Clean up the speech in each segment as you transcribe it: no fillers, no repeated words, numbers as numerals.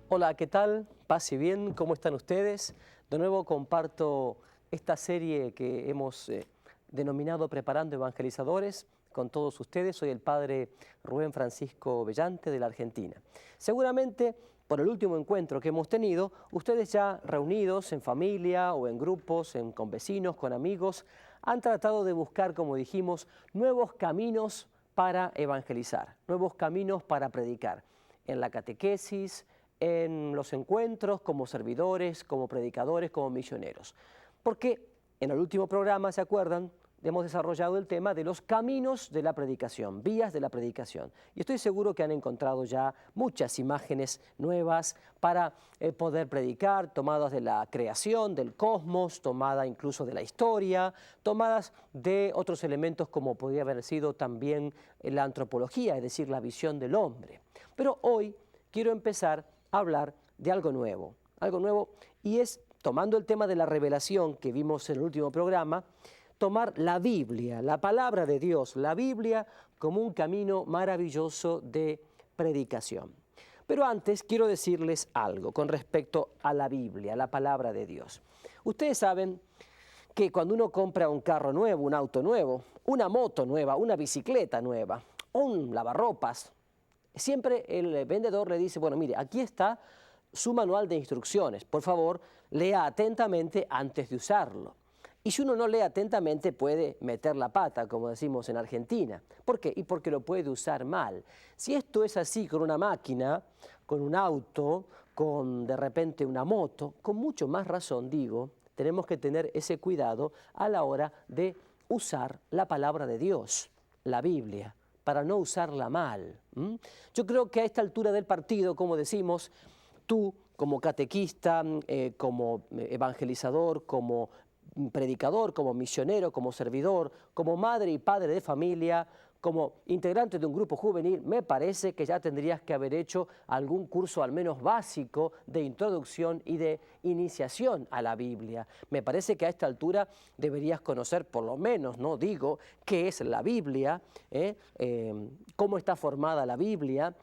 Hola, ¿qué tal? Paz y bien, ¿cómo están ustedes? De nuevo comparto esta serie que hemos denominado Preparando Evangelizadores con todos ustedes. Soy el padre Rubén Francisco Bellante de la Argentina. Seguramente, por el último encuentro que hemos tenido, ustedes ya reunidos en familia o en grupos, con vecinos, con amigos, han tratado de buscar, como dijimos, nuevos caminos para evangelizar, nuevos caminos para predicar, en la catequesis, en los encuentros, como servidores, como predicadores, como misioneros. Porque en el último programa, ¿se acuerdan?, hemos desarrollado el tema de los caminos de la predicación, vías de la predicación. Y estoy seguro que han encontrado ya muchas imágenes nuevas para poder predicar, tomadas de la creación, del cosmos, tomadas incluso de la historia, tomadas de otros elementos como podría haber sido también la antropología, es decir, la visión del hombre. Pero hoy quiero empezar a hablar de algo nuevo, y es, tomando el tema de la revelación que vimos en el último programa, tomar la Biblia, la palabra de Dios, la Biblia como un camino maravilloso de predicación. Pero antes quiero decirles algo con respecto a la Biblia, la palabra de Dios. Ustedes saben que cuando uno compra un carro nuevo, un auto nuevo, una moto nueva, una bicicleta nueva, un lavarropas, siempre el vendedor le dice, bueno, mire, aquí está su manual de instrucciones. Por favor, lea atentamente antes de usarlo. Y si uno no lee atentamente puede meter la pata, como decimos en Argentina. ¿Por qué? Y porque lo puede usar mal. Si esto es así con una máquina, con un auto, con de repente una moto, con mucho más razón, digo, tenemos que tener ese cuidado a la hora de usar la palabra de Dios, la Biblia, para no usarla mal. Yo creo que a esta altura del partido, como decimos, tú como catequista, como evangelizador, como predicador, como misionero, como servidor, como madre y padre de familia, como integrante de un grupo juvenil, me parece que ya tendrías que haber hecho algún curso al menos básico de introducción y de iniciación a la Biblia. Me parece que a esta altura deberías conocer por lo menos, ¿no? Digo, qué es la Biblia, cómo está formada la Biblia,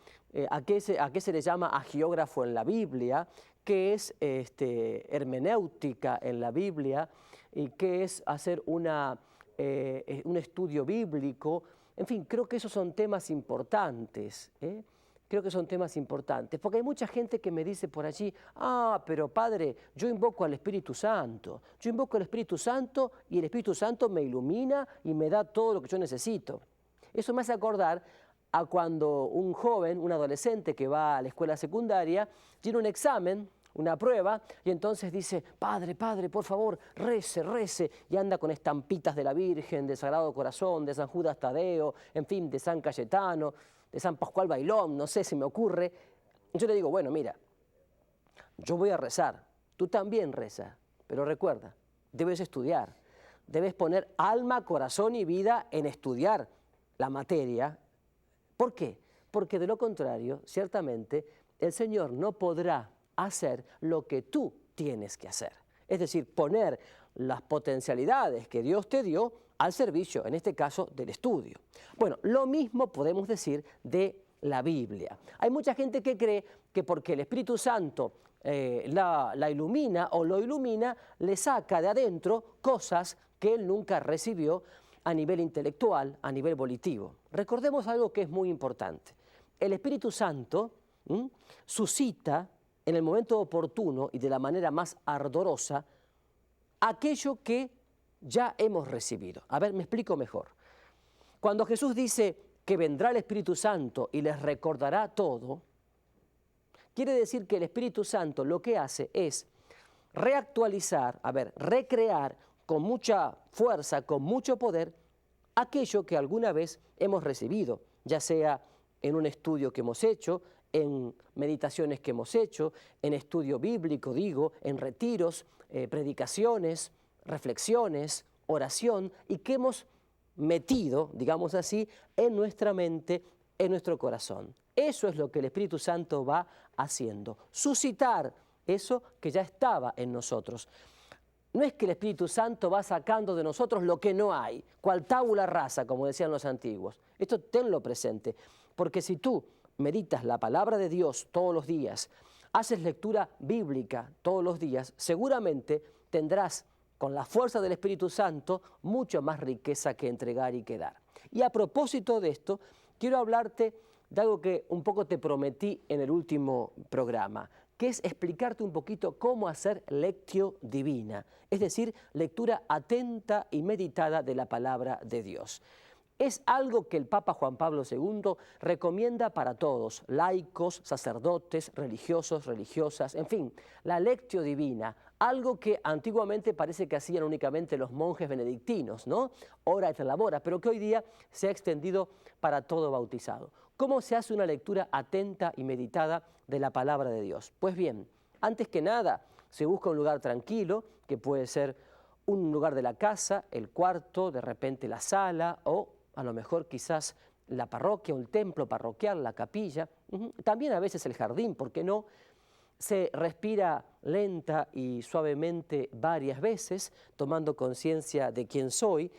a qué se le llama agiógrafo en la Biblia, qué es hermenéutica en la Biblia y qué es hacer un estudio bíblico. En fin, creo que esos son temas importantes, Creo que son temas importantes, porque hay mucha gente que me dice por allí, pero padre, yo invoco al Espíritu Santo, yo invoco al Espíritu Santo y el Espíritu Santo me ilumina y me da todo lo que yo necesito. Eso me hace acordar a cuando un joven, un adolescente que va a la escuela secundaria, tiene un examen, una prueba, y entonces dice, padre, por favor, rece, y anda con estampitas de la Virgen, del Sagrado Corazón, de San Judas Tadeo, en fin, de San Cayetano, de San Pascual Bailón, no sé, si me ocurre. Yo le digo, bueno, mira, yo voy a rezar, tú también reza, pero recuerda, debes estudiar, debes poner alma, corazón y vida en estudiar la materia. ¿Por qué? Porque de lo contrario, ciertamente, el Señor no podrá hacer lo que tú tienes que hacer. Es decir, poner las potencialidades que Dios te dio al servicio, en este caso, del estudio. Bueno, lo mismo podemos decir de la Biblia. Hay mucha gente que cree que porque el Espíritu Santo la ilumina o lo ilumina, le saca de adentro cosas que él nunca recibió a nivel intelectual, a nivel volitivo. Recordemos algo que es muy importante. El Espíritu Santo suscita en el momento oportuno y de la manera más ardorosa aquello que ya hemos recibido. A ver, me explico mejor. Cuando Jesús dice que vendrá el Espíritu Santo y les recordará todo, quiere decir que el Espíritu Santo lo que hace es reactualizar, recrear con mucha fuerza, con mucho poder, aquello que alguna vez hemos recibido, ya sea en un estudio que hemos hecho, en meditaciones que hemos hecho, en estudio bíblico, en retiros, predicaciones, reflexiones, oración, y que hemos metido, digamos así, en nuestra mente, en nuestro corazón. Eso es lo que el Espíritu Santo va haciendo, suscitar eso que ya estaba en nosotros. No es que el Espíritu Santo va sacando de nosotros lo que no hay, cual tabula rasa, como decían los antiguos. Esto tenlo presente, porque si tú meditas la palabra de Dios todos los días, haces lectura bíblica todos los días, seguramente tendrás con la fuerza del Espíritu Santo mucho más riqueza que entregar y que dar. Y a propósito de esto, quiero hablarte de algo que un poco te prometí en el último programa, que es explicarte un poquito cómo hacer lectio divina, es decir, lectura atenta y meditada de la palabra de Dios. Es algo que el Papa Juan Pablo II recomienda para todos, laicos, sacerdotes, religiosos, religiosas, en fin, la lectio divina, algo que antiguamente parece que hacían únicamente los monjes benedictinos, ¿no? Ora et labora, pero que hoy día se ha extendido para todo bautizado. ¿Cómo se hace una lectura atenta y meditada de la palabra de Dios? Pues bien, antes que nada, se busca un lugar tranquilo, que puede ser un lugar de la casa, el cuarto, de repente la sala o a lo mejor quizás la parroquia, un templo parroquial, la capilla, también a veces el jardín, ¿por qué no? Se respira lenta y suavemente varias veces, tomando conciencia de quién soy.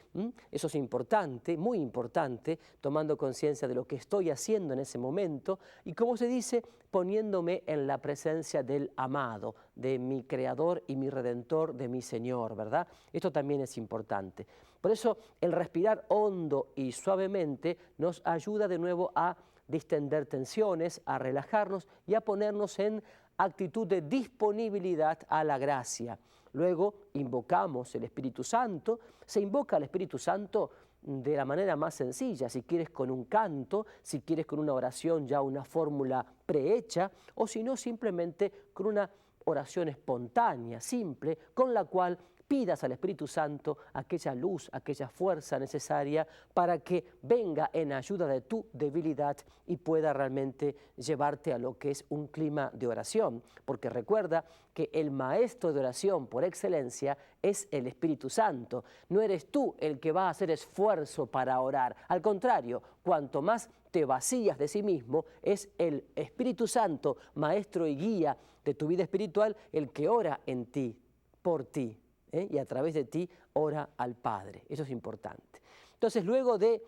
Eso es importante, muy importante, tomando conciencia de lo que estoy haciendo en ese momento y, como se dice, poniéndome en la presencia del amado, de mi Creador y mi Redentor, de mi Señor, ¿verdad? Esto también es importante. Por eso el respirar hondo y suavemente nos ayuda de nuevo a distender tensiones, a relajarnos y a ponernos en actitud de disponibilidad a la gracia. Luego invocamos el Espíritu Santo. Se invoca al Espíritu Santo de la manera más sencilla, si quieres con un canto, si quieres con una oración ya una fórmula prehecha, o si no simplemente con una oración espontánea, simple, con la cual pidas al Espíritu Santo aquella luz, aquella fuerza necesaria para que venga en ayuda de tu debilidad y pueda realmente llevarte a lo que es un clima de oración. Porque recuerda que el maestro de oración por excelencia es el Espíritu Santo. No eres tú el que va a hacer esfuerzo para orar. Al contrario, cuanto más te vacías de sí mismo, es el Espíritu Santo, maestro y guía de tu vida espiritual, el que ora en ti, por ti. Y a través de ti ora al Padre. Eso es importante. Entonces, luego de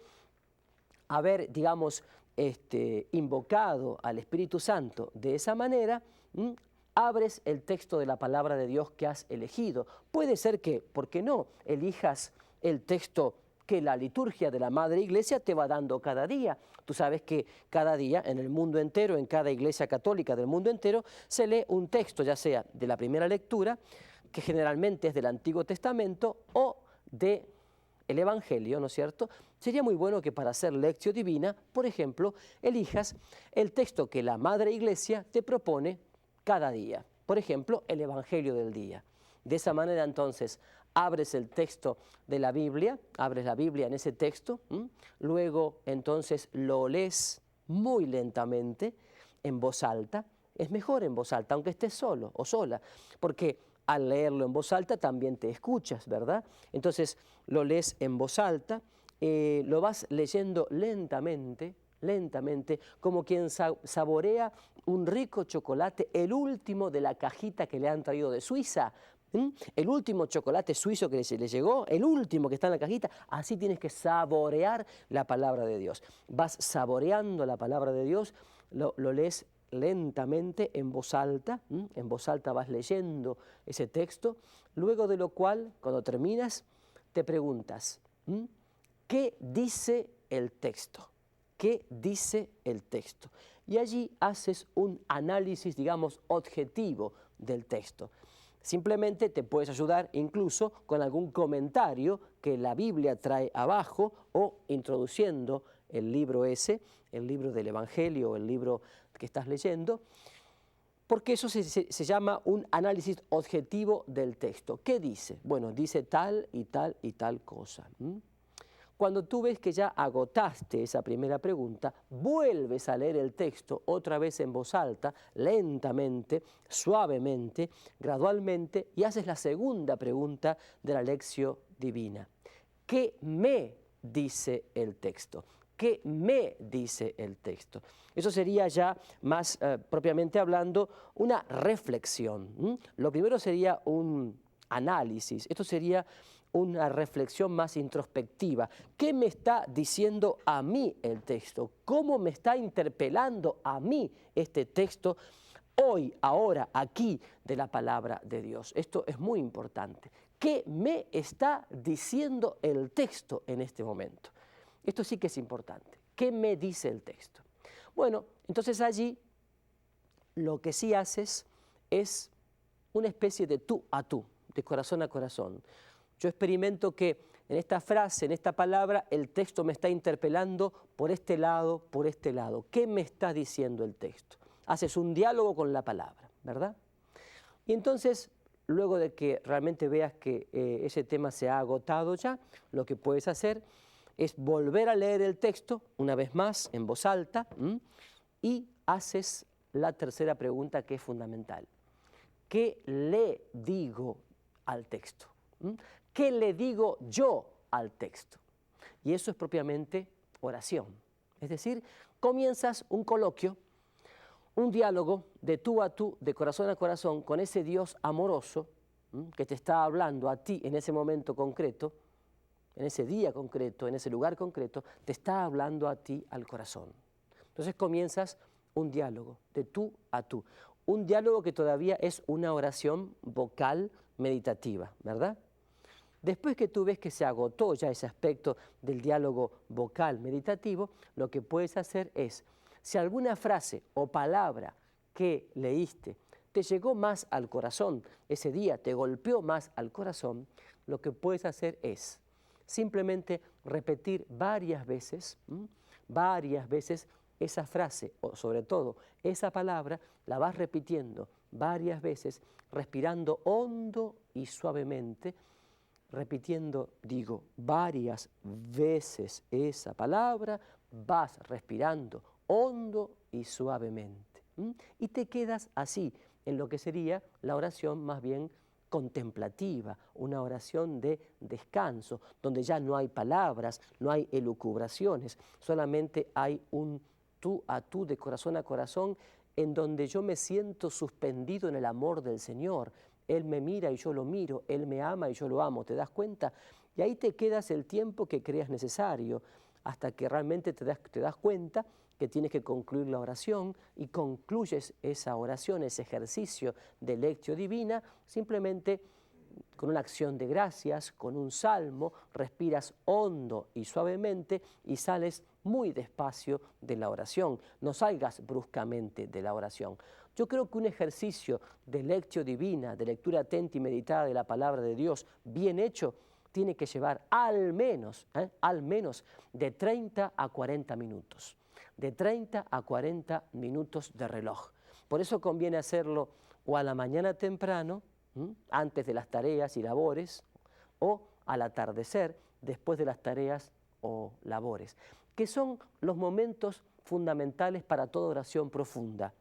haber, digamos, invocado al Espíritu Santo de esa manera, abres el texto de la palabra de Dios que has elegido. Puede ser que, ¿por qué no?, elijas el texto que la liturgia de la Madre Iglesia te va dando cada día. Tú sabes que cada día en el mundo entero, en cada iglesia católica del mundo entero, se lee un texto, ya sea de la primera lectura, que generalmente es del Antiguo Testamento, o del Evangelio, ¿no es cierto? Sería muy bueno que para hacer lectio divina, por ejemplo, elijas el texto que la Madre Iglesia te propone cada día. Por ejemplo, el Evangelio del día. De esa manera, entonces, abres el texto de la Biblia, abres la Biblia en ese texto, luego, entonces, lo lees muy lentamente, en voz alta. Es mejor en voz alta, aunque estés solo o sola, porque al leerlo en voz alta también te escuchas, ¿verdad? Entonces lo lees en voz alta, lo vas leyendo lentamente, lentamente, como quien saborea un rico chocolate, el último de la cajita que le han traído de Suiza, el último chocolate suizo que le llegó, el último que está en la cajita. Así tienes que saborear la palabra de Dios. Vas saboreando la palabra de Dios, lo lees lentamente en voz alta vas leyendo ese texto, luego de lo cual, cuando terminas, te preguntas, ¿qué dice el texto? ¿Qué dice el texto? Y allí haces un análisis, digamos, objetivo del texto. Simplemente te puedes ayudar incluso con algún comentario que la Biblia trae abajo o introduciendo el libro ese, el libro del Evangelio, el libro que estás leyendo, porque eso se llama un análisis objetivo del texto. ¿Qué dice? Bueno, dice tal y tal y tal cosa. Cuando tú ves que ya agotaste esa primera pregunta, vuelves a leer el texto otra vez en voz alta, lentamente, suavemente, gradualmente, y haces la segunda pregunta de la lectio divina. ¿Qué me dice el texto? ¿Qué me dice el texto? Eso sería ya más propiamente hablando una reflexión. Lo primero sería un análisis. Esto sería una reflexión más introspectiva. ¿Qué me está diciendo a mí el texto? ¿Cómo me está interpelando a mí este texto hoy, ahora, aquí, de la palabra de Dios. Esto es muy importante. ¿Qué me está diciendo el texto en este momento? Esto sí que es importante. ¿Qué me dice el texto? Bueno, entonces allí lo que sí haces es una especie de tú a tú, de corazón a corazón. Yo experimento que en esta frase, en esta palabra, el texto me está interpelando por este lado, por este lado. ¿Qué me está diciendo el texto? Haces un diálogo con la palabra, ¿verdad? Y entonces, luego de que realmente veas que ese tema se ha agotado ya, lo que puedes hacer es volver a leer el texto una vez más en voz alta y haces la tercera pregunta que es fundamental. ¿Qué le digo al texto? ¿Qué le digo yo al texto? Y eso es propiamente oración. Es decir, comienzas un coloquio, un diálogo de tú a tú, de corazón a corazón, con ese Dios amoroso que te está hablando a ti en ese momento concreto, en ese día concreto, en ese lugar concreto, te está hablando a ti al corazón. Entonces comienzas un diálogo de tú a tú. Un diálogo que todavía es una oración vocal meditativa, ¿verdad? Después que tú ves que se agotó ya ese aspecto del diálogo vocal meditativo, lo que puedes hacer es, si alguna frase o palabra que leíste te llegó más al corazón, ese día te golpeó más al corazón, lo que puedes hacer es simplemente repetir varias veces esa frase, o sobre todo esa palabra, la vas repitiendo varias veces, respirando hondo y suavemente, repitiendo, digo, varias veces esa palabra, vas respirando hondo y suavemente. Y te quedas así, en lo que sería la oración más bien contemplativa, una oración de descanso, donde ya no hay palabras, no hay elucubraciones, solamente hay un tú a tú, de corazón a corazón, en donde yo me siento suspendido en el amor del Señor. Él me mira y yo lo miro, Él me ama y yo lo amo, ¿te das cuenta? Y ahí te quedas el tiempo que creas necesario, hasta que realmente te das cuenta que tienes que concluir la oración y concluyes esa oración, ese ejercicio de lectio divina, simplemente con una acción de gracias, con un salmo, respiras hondo y suavemente y sales muy despacio de la oración. No salgas bruscamente de la oración. Yo creo que un ejercicio de lectio divina, de lectura atenta y meditada de la palabra de Dios, bien hecho, tiene que llevar al menos de 30 a 40 minutos. De 30 a 40 minutos de reloj. Por eso conviene hacerlo o a la mañana temprano, antes de las tareas y labores, o al atardecer, después de las tareas o labores, que son los momentos fundamentales para toda oración profunda.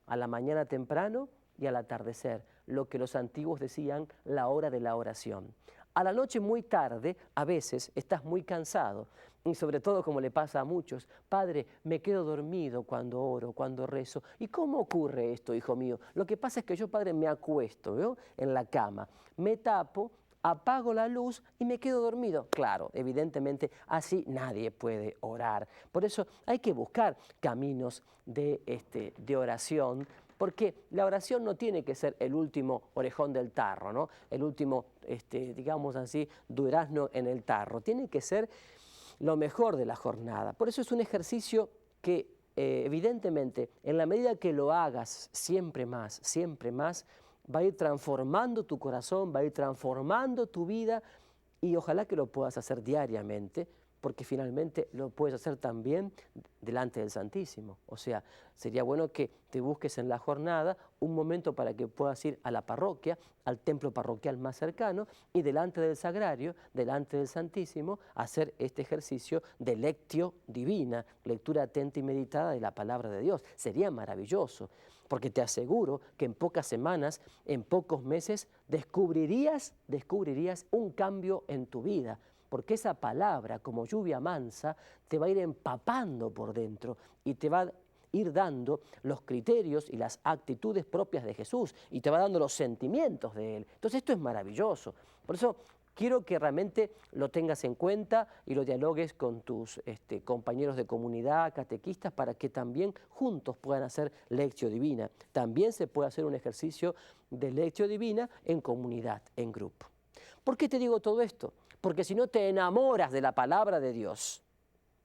A la mañana temprano y al atardecer, lo que los antiguos decían la hora de la oración. A la noche muy tarde, a veces, estás muy cansado, y sobre todo como le pasa a muchos, Padre, me quedo dormido cuando oro, cuando rezo. ¿Y cómo ocurre esto, hijo mío? Lo que pasa es que yo, Padre, me acuesto, ¿veo?, en la cama, me tapo, apago la luz y me quedo dormido. Claro, evidentemente así nadie puede orar. Por eso hay que buscar caminos de oración, porque la oración no tiene que ser el último orejón del tarro, ¿no? El último, digamos así, durazno en el tarro. Tiene que ser lo mejor de la jornada. Por eso es un ejercicio que evidentemente en la medida que lo hagas siempre más, va a ir transformando tu corazón, va a ir transformando tu vida y ojalá que lo puedas hacer diariamente, porque finalmente lo puedes hacer también delante del Santísimo. O sea, sería bueno que te busques en la jornada un momento para que puedas ir a la parroquia, al templo parroquial más cercano y delante del sagrario, delante del Santísimo, hacer este ejercicio de lectio divina, lectura atenta y meditada de la palabra de Dios. Sería maravilloso, porque te aseguro que en pocas semanas, en pocos meses, descubrirías un cambio en tu vida, porque esa palabra, como lluvia mansa, te va a ir empapando por dentro y te va a ir dando los criterios y las actitudes propias de Jesús y te va dando los sentimientos de Él. Entonces esto es maravilloso. Por eso Quiero que realmente lo tengas en cuenta y lo dialogues con tus compañeros de comunidad, catequistas, para que también juntos puedan hacer lección divina. También se puede hacer un ejercicio de lección divina en comunidad, en grupo. ¿Por qué te digo todo esto? Porque si no te enamoras de la palabra de Dios,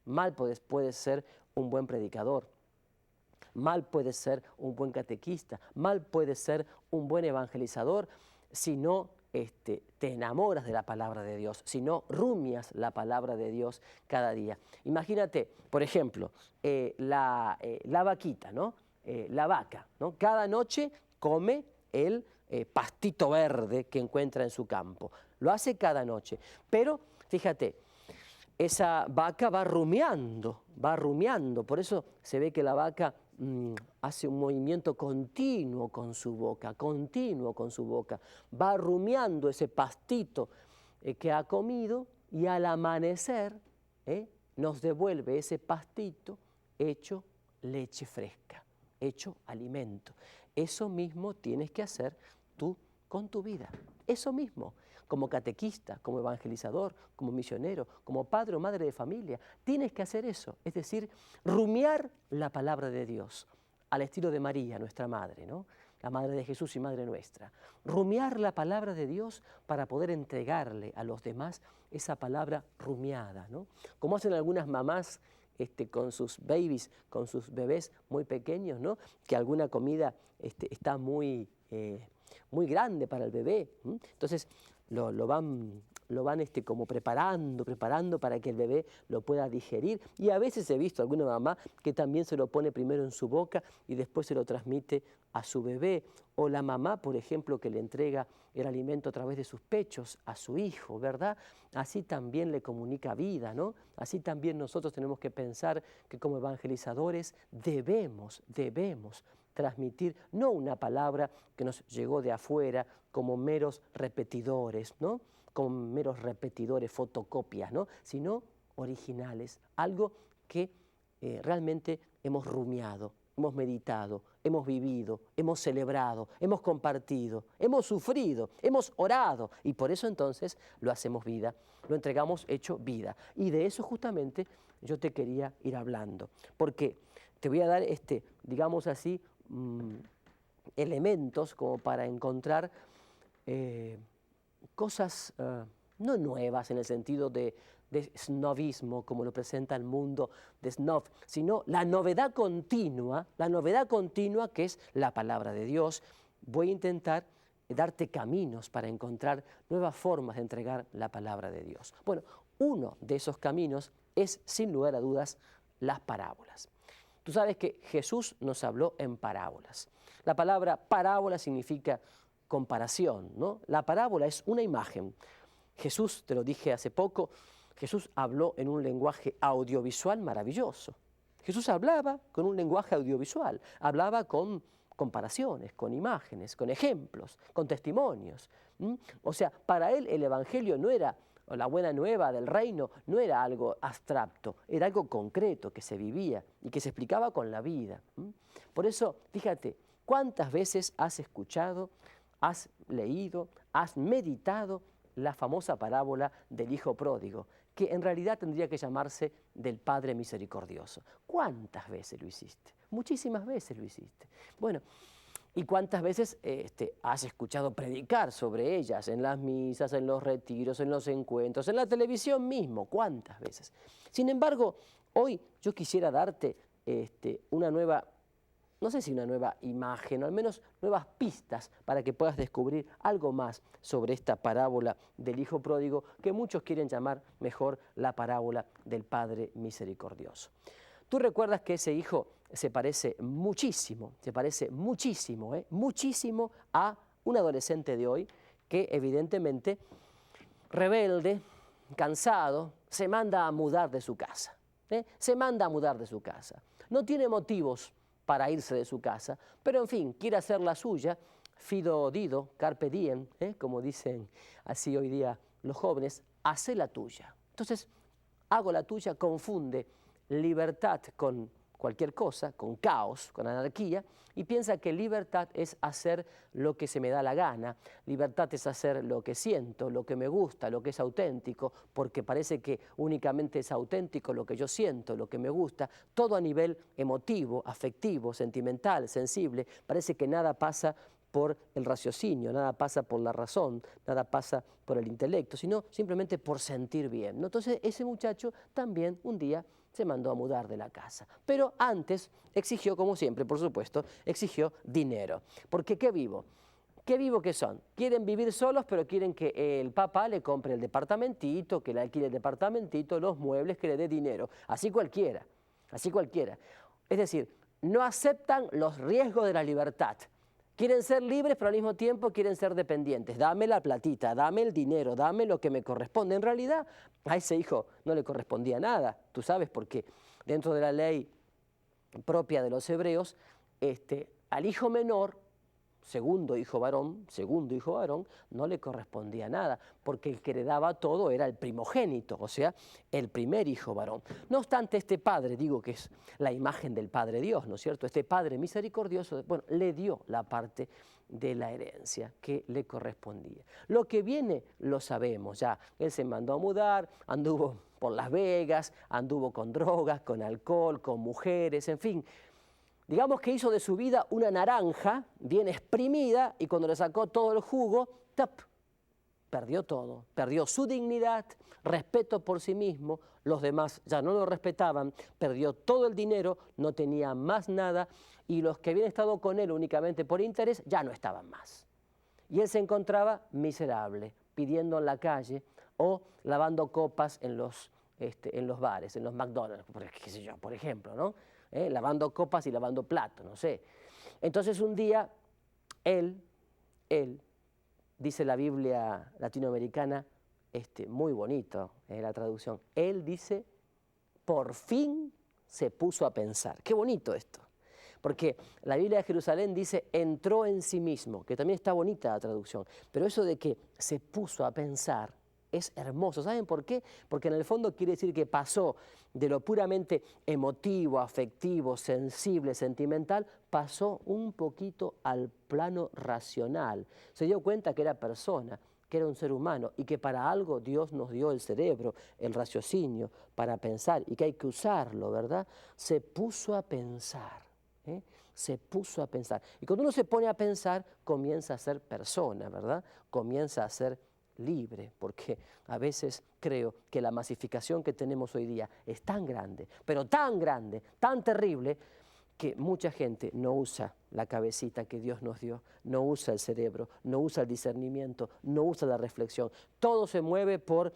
mal puedes ser un buen predicador, mal puedes ser un buen catequista, mal puedes ser un buen evangelizador si no te enamoras de la palabra de Dios, si no rumias la palabra de Dios cada día. Imagínate, por ejemplo, la vaquita, ¿no? La vaca, ¿no? Cada noche come el pastito verde que encuentra en su campo. Lo hace cada noche. Pero, fíjate, esa vaca va rumiando, por eso se ve que la vaca hace un movimiento continuo con su boca, va rumiando ese pastito que ha comido y al amanecer nos devuelve ese pastito hecho leche fresca, hecho alimento. Eso mismo tienes que hacer tú con tu vida, eso mismo. Como catequista, como evangelizador, como misionero, como padre o madre de familia, tienes que hacer eso, es decir, rumiar la palabra de Dios, al estilo de María, nuestra madre, ¿no? La madre de Jesús y madre nuestra. Rumiar la palabra de Dios para poder entregarle a los demás esa palabra rumiada, ¿no? Como hacen algunas mamás con sus babies, con sus bebés muy pequeños, ¿no? Que alguna comida está muy grande para el bebé. Entonces lo van como preparando para que el bebé lo pueda digerir. Y a veces he visto alguna mamá que también se lo pone primero en su boca y después se lo transmite a su bebé. O la mamá, por ejemplo, que le entrega el alimento a través de sus pechos a su hijo, ¿verdad? Así también le comunica vida, ¿no? Así también nosotros tenemos que pensar que como evangelizadores debemos transmitir no una palabra que nos llegó de afuera como meros repetidores, ¿no? Como meros repetidores, fotocopias, ¿no? Sino originales, algo que realmente hemos rumiado, hemos meditado, hemos vivido, hemos celebrado, hemos compartido, hemos sufrido, hemos orado y por eso entonces lo hacemos vida, lo entregamos hecho vida. Y de eso justamente yo te quería ir hablando, porque te voy a dar digamos así, elementos como para encontrar cosas no nuevas en el sentido de snobismo, como lo presenta el mundo de snob, sino la novedad continua que es la palabra de Dios. Voy a intentar darte caminos para encontrar nuevas formas de entregar la palabra de Dios. Bueno, uno de esos caminos es, sin lugar a dudas, las parábolas. Tú sabes que Jesús nos habló en parábolas. La palabra parábola significa comparación, ¿no? La parábola es una imagen. Jesús, te lo dije hace poco, Jesús habló en un lenguaje audiovisual maravilloso. Jesús hablaba con un lenguaje audiovisual, hablaba con comparaciones, con imágenes, con ejemplos, con testimonios. O sea, para él el Evangelio no era, o la buena nueva del reino, no era algo abstracto, era algo concreto que se vivía y que se explicaba con la vida. Por eso, fíjate, ¿cuántas veces has escuchado, has leído, has meditado la famosa parábola del hijo pródigo, que en realidad tendría que llamarse del Padre misericordioso? ¿Cuántas veces lo hiciste? Muchísimas veces lo hiciste. Bueno, ¿y cuántas veces has escuchado predicar sobre ellas en las misas, en los retiros, en los encuentros, en la televisión mismo? ¿Cuántas veces? Sin embargo, hoy yo quisiera darte una nueva, no sé si una nueva imagen, o al menos nuevas pistas para que puedas descubrir algo más sobre esta parábola del hijo pródigo, que muchos quieren llamar mejor la parábola del Padre misericordioso. Tú recuerdas que ese hijo se parece muchísimo a un adolescente de hoy que evidentemente, rebelde, cansado, se manda a mudar de su casa. Se manda a mudar de su casa. No tiene motivos para irse de su casa, pero en fin, quiere hacer la suya, fido dido, carpe diem, como dicen así hoy día los jóvenes, hace la tuya. Entonces, hago la tuya, confunde libertad con cualquier cosa, con caos, con anarquía, y piensa que libertad es hacer lo que se me da la gana, libertad es hacer lo que siento, lo que me gusta, lo que es auténtico, porque parece que únicamente es auténtico lo que yo siento, lo que me gusta, todo a nivel emotivo, afectivo, sentimental, sensible, parece que nada pasa por el raciocinio, nada pasa por la razón, nada pasa por el intelecto, sino simplemente por sentir bien, ¿no? Entonces ese muchacho también un día se mandó a mudar de la casa. Pero antes exigió, como siempre, por supuesto, exigió dinero. Porque ¿qué vivo? ¿Qué vivo que son? Quieren vivir solos, pero quieren que el papá le compre el departamentito, que le alquile el departamentito, los muebles, que le dé dinero. Así cualquiera, así cualquiera. Es decir, no aceptan los riesgos de la libertad. Quieren ser libres, pero al mismo tiempo quieren ser dependientes. Dame la platita, dame el dinero, dame lo que me corresponde. En realidad, a ese hijo no le correspondía nada. Tú sabes, porque dentro de la ley propia de los hebreos, al hijo menor, segundo hijo varón, no le correspondía nada, porque el que heredaba todo era el primogénito, o sea, el primer hijo varón. No obstante, este padre, digo que es la imagen del Padre Dios, ¿no es cierto? Este Padre misericordioso, bueno, le dio la parte de la herencia que le correspondía. Lo que viene lo sabemos ya. Él se mandó a mudar, anduvo por Las Vegas, anduvo con drogas, con alcohol, con mujeres, en fin. Digamos que hizo de su vida una naranja bien exprimida y cuando le sacó todo el jugo, ¡tap!, perdió todo. Perdió su dignidad, respeto por sí mismo, los demás ya no lo respetaban, perdió todo el dinero, no tenía más nada y los que habían estado con él únicamente por interés ya no estaban más. Y él se encontraba miserable, pidiendo en la calle o lavando copas en los bares, en los McDonald's, qué sé yo, por ejemplo, ¿no? Lavando copas y lavando platos, no sé. Entonces un día él, dice la Biblia latinoamericana, muy bonito la traducción, él dice, por fin se puso a pensar. Qué bonito esto, porque la Biblia de Jerusalén dice, entró en sí mismo, que también está bonita la traducción, pero eso de que se puso a pensar es hermoso. ¿Saben por qué? Porque en el fondo quiere decir que pasó de lo puramente emotivo, afectivo, sensible, sentimental, pasó un poquito al plano racional. Se dio cuenta que era persona, que era un ser humano y que para algo Dios nos dio el cerebro, el raciocinio, para pensar y que hay que usarlo, ¿verdad? Se puso a pensar. Se puso a pensar. Y cuando uno se pone a pensar, comienza a ser persona, ¿verdad? Comienza a ser libre, porque a veces creo que la masificación que tenemos hoy día es tan grande, pero tan grande, tan terrible, que mucha gente no usa la cabecita que Dios nos dio, no usa el cerebro, no usa el discernimiento, no usa la reflexión. Todo se mueve por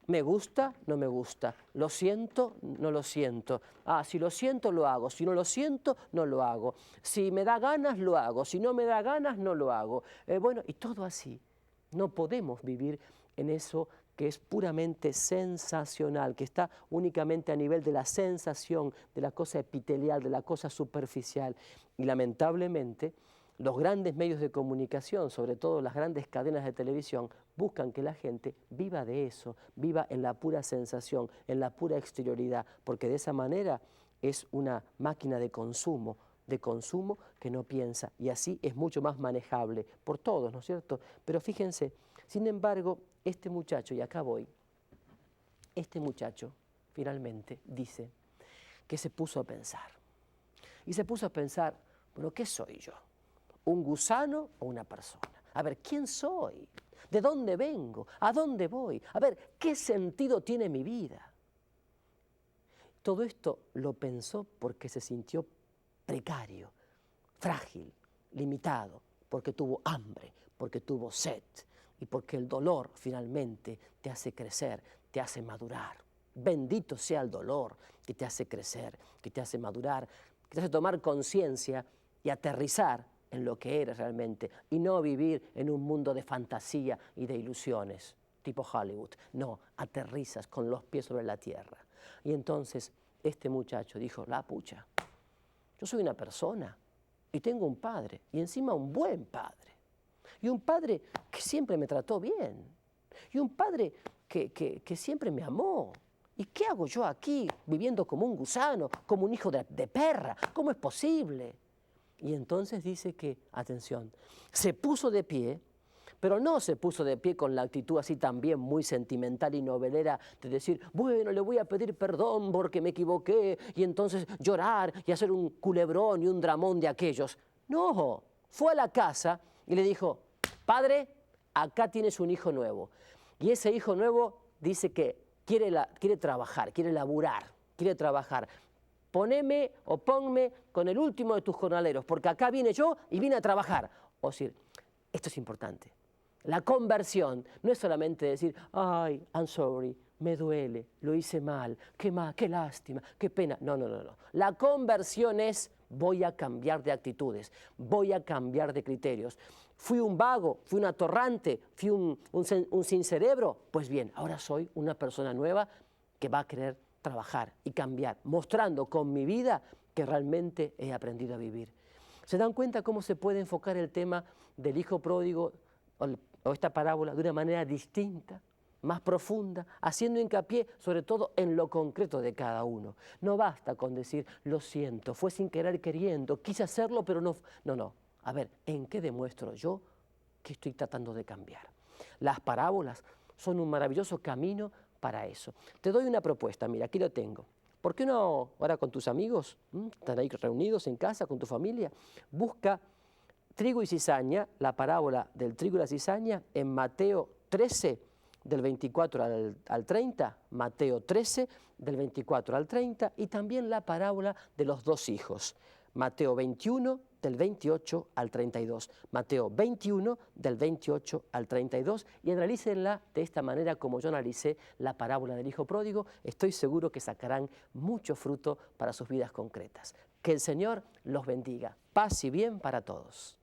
me gusta, no me gusta, lo siento, no lo siento. Ah, si lo siento, lo hago, si no lo siento, no lo hago. Si me da ganas, lo hago, si no me da ganas, no lo hago. Bueno, y todo así. No podemos vivir en eso que es puramente sensacional, que está únicamente a nivel de la sensación, de la cosa epitelial, de la cosa superficial. Y lamentablemente, los grandes medios de comunicación, sobre todo las grandes cadenas de televisión, buscan que la gente viva de eso, viva en la pura sensación, en la pura exterioridad, porque de esa manera es una máquina de consumo que no piensa, y así es mucho más manejable por todos, ¿no es cierto? Pero fíjense, sin embargo, este muchacho, y acá voy, este muchacho finalmente dice que se puso a pensar. Y se puso a pensar, bueno, ¿qué soy yo? ¿Un gusano o una persona? A ver, ¿quién soy? ¿De dónde vengo? ¿A dónde voy? A ver, ¿qué sentido tiene mi vida? Todo esto lo pensó porque se sintió precario, frágil, limitado, porque tuvo hambre, porque tuvo sed y porque el dolor finalmente te hace crecer, te hace madurar. Bendito sea el dolor que te hace crecer, que te hace madurar, que te hace tomar conciencia y aterrizar en lo que eres realmente y no vivir en un mundo de fantasía y de ilusiones tipo Hollywood. No, aterrizas con los pies sobre la tierra. Y entonces este muchacho dijo, la pucha, yo soy una persona y tengo un padre, y encima un buen padre. Y un padre que siempre me trató bien. Y un padre que siempre me amó. ¿y qué hago yo aquí viviendo como un gusano, como un hijo de perra? ¿Cómo es posible? Y entonces dice que, atención, se puso de pie, pero no se puso de pie con la actitud así también muy sentimental y novelera de decir, bueno, le voy a pedir perdón porque me equivoqué, y entonces llorar y hacer un culebrón y un dramón de aquellos. No, fue a la casa y le dijo, padre, acá tienes un hijo nuevo. Y ese hijo nuevo dice que quiere trabajar, quiere laburar, quiere trabajar. Poneme o ponme con el último de tus jornaleros, porque acá vine yo y vine a trabajar. O decir, esto es importante. La conversión no es solamente decir, ay, I'm sorry, me duele, lo hice mal, qué lástima, qué pena. No, no, no, no. La conversión es, voy a cambiar de actitudes, voy a cambiar de criterios. Fui un vago, fui un atorrante, fui un sin cerebro. Pues bien, ahora soy una persona nueva que va a querer trabajar y cambiar, mostrando con mi vida que realmente he aprendido a vivir. ¿Se dan cuenta cómo se puede enfocar el tema del hijo pródigo o esta parábola de una manera distinta, más profunda, haciendo hincapié sobre todo en lo concreto de cada uno? No basta con decir, lo siento, fue sin querer queriendo, quise hacerlo, pero no. No, no. A ver, ¿en qué demuestro yo que estoy tratando de cambiar? Las parábolas son un maravilloso camino para eso. Te doy una propuesta, mira, aquí lo tengo. ¿Por qué no ahora con tus amigos, están ahí reunidos en casa con tu familia, busca trigo y cizaña, la parábola del trigo y la cizaña en Mateo 13, del 24 al 30, Mateo 13, del 24 al 30, y también la parábola de los dos hijos, Mateo 21, del 28 al 32, Mateo 21, del 28 al 32, y analícenla de esta manera como yo analicé la parábola del hijo pródigo. Estoy seguro que sacarán mucho fruto para sus vidas concretas. Que el Señor los bendiga. Paz y bien para todos.